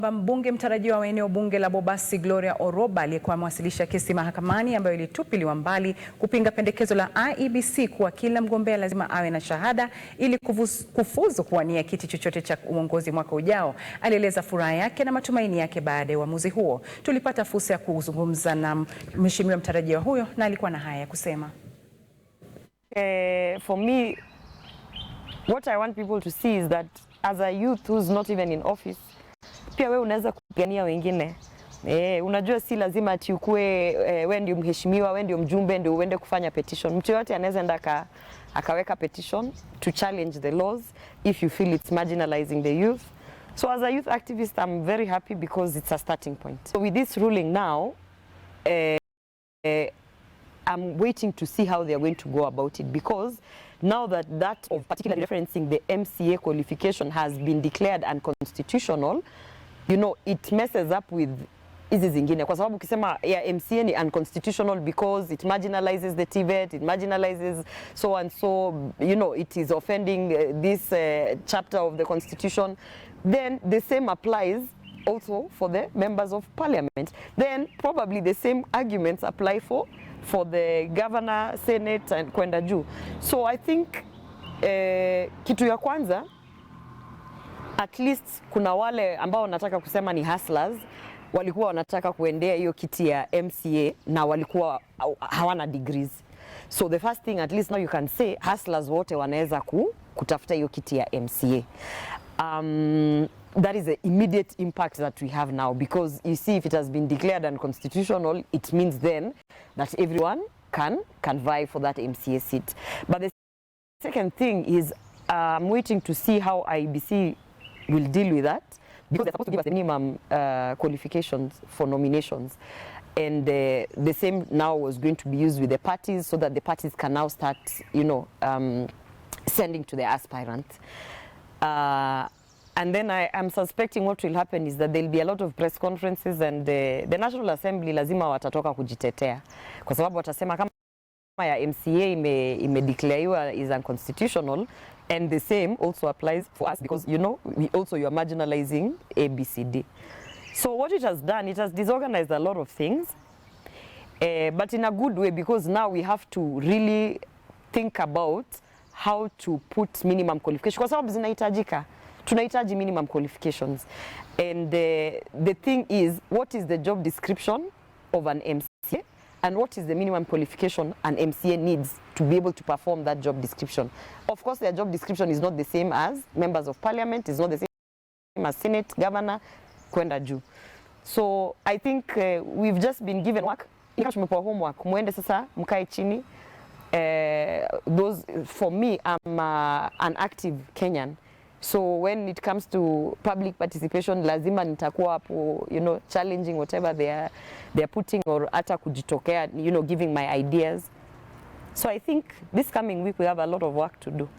Mbunge mtarajiwa wa eneo bunge la Bobasi Gloria Oroba aliyekuwa amewasilisha kesi mahakamani ambayo ilitupiliwa mbali kupinga pendekezo la IEBC kuwa kila mgombea lazima awe na shahada ili kufuzu kuwania kiti chochote cha uongozi mwaka ujao. Alieleza furaha yake na matumaini yake baada ya uamuzi huo. Tulipata fursa ya kuzungumza na mheshimiwa mtarajiwa huyo na alikuwa na haya ya kusema. For me, what I want people to see is that as a youth who's not even in office, pia wewe unaweza kupigania wengine. Unajua si lazima ati ukue wewe ndio mheshimiwa, wewe ndio mjumbe ndio uende kufanya petition. Mtu yote anaweza enda akaweka petition to challenge the laws if you feel it's marginalizing the youth. So as a youth activist, I'm very happy because it's a starting point. So with this ruling now, I'm waiting to see how they are going to go about it, because now that of particularly referencing the MCA qualification has been declared unconstitutional, you know, it messes up with hizi zingine, kwa sababu ukisema ya MCA ni unconstitutional because it marginalizes the TVET, it marginalizes so and so, you know, it is offending this chapter of the constitution, then the same applies also for the members of parliament. Then probably the same arguments apply for the governor, senate and kwenda juu. So I think kitu ya kwanza, at least kuna wale ambao wanataka kusema ni hustlers, walikuwa wanataka kuendea hiyo kiti ya MCA na walikuwa hawana degrees. So the first thing, at least now you can say hustlers wote wanaweza kutafuta hiyo kiti ya MCA. That is the immediate impact that we have now, because you see, if it has been declared unconstitutional, it means then that everyone can vie for that MCA seat. But the second thing is, I'm waiting to see how IEBC will deal with that, because they're supposed to give us the minimum qualifications for nominations, and the same now was going to be used with the parties, so that the parties can now start, you know, sending to the aspirants. And then I'm suspecting what will happen is that there will be a lot of press conferences, and the National Assembly lazima watatoka kujitetea, kwa sababu watasema kama ya MCA imedeclarewa is unconstitutional, and the same also applies for us, because you know you are marginalizing ABCD. So what it has done, it has disorganized a lot of things, but in a good way, because now we have to really think about how to put minimum qualifications, kwa sababu zinahitajika. Tunahitaji minimum qualifications, and the thing is, what is the job description of an MCA, and what is the minimum qualification an MCA needs to be able to perform that job description. Of course, their job description is not the same as members of parliament, it's not the same as senate, governor, kwenda juu. So I think we've just been given work, tumepewa homework, muende sasa mkae chini. Those, for me, I'm an active Kenyan. So when it comes to public participation, lazima nitakuwa hapo, you know, challenging whatever they are putting, or hata kujitokea, you know, giving my ideas. So I think this coming week we have a lot of work to do.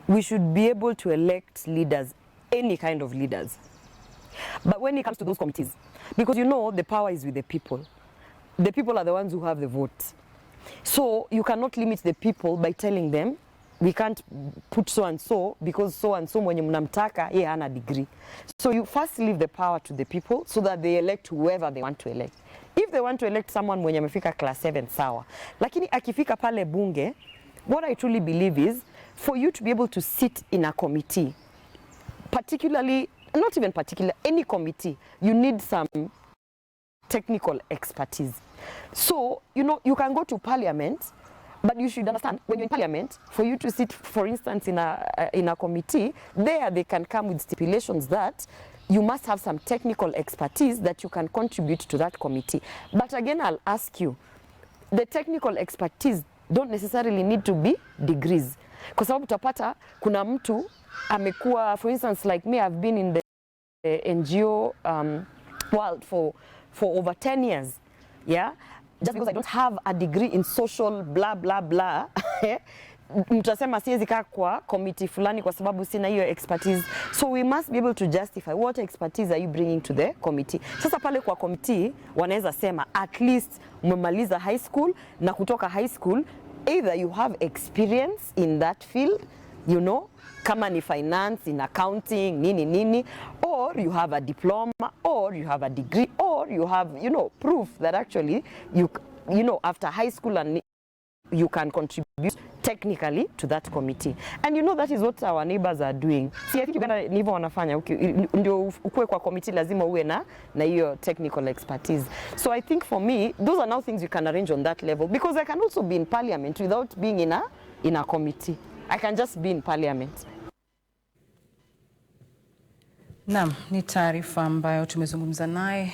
We should be able to elect leaders, any kind of leaders. But when it comes to those committees, because you know the power is with the people. The people are the ones who have the vote. So you cannot limit the people by telling them, we can't put so and so because so and so mwenye mnamtaka yeye hana degree. So you first leave the power to the people so that they elect whoever they want to elect. If they want to elect someone mwenye amefika class 7, sawa. Lakini akifika pale bunge, what I truly believe is, for you to be able to sit in a committee, particularly, not even particular, any committee, you need some technical expertise. So, you know, you can go to parliament, but you should understand, when you're in parliament, for you to sit, for instance, in a committee, there they can come with stipulations that you must have some technical expertise that you can contribute to that committee. But again, I'll ask you, the technical expertise don't necessarily need to be degrees. Kwa sababu utapata, kuna mtu amekuwa, for instance, like me, I've been in the NGO world for over 10 years, yeah? Just because I don't have a degree in social blah blah blah, mtasema siwezi kaa kwa committee fulani kwa sababu sina hiyo expertise. So we must be able to justify what expertise are you bringing to the committee. Sasa pale kwa committee wanaweza sema at least umemaliza high school, na kutoka high school either you have experience in that field, you know, kama ni finance, in accounting, nini, or you have a diploma, or you have a degree, or you have, proof that actually you after high school and you can contribute technically to that committee. And that is what our neighbors are doing. See, I think Uganda ni hivyo wanafanya. Ndio ukue kwa committee lazima uwe na hiyo technical expertise. So I think for me, those are now things you can arrange on that level, because I can also be in parliament without being in a committee. I can just be in parliament. Naam, ni taarifa ambayo tumezungumza naye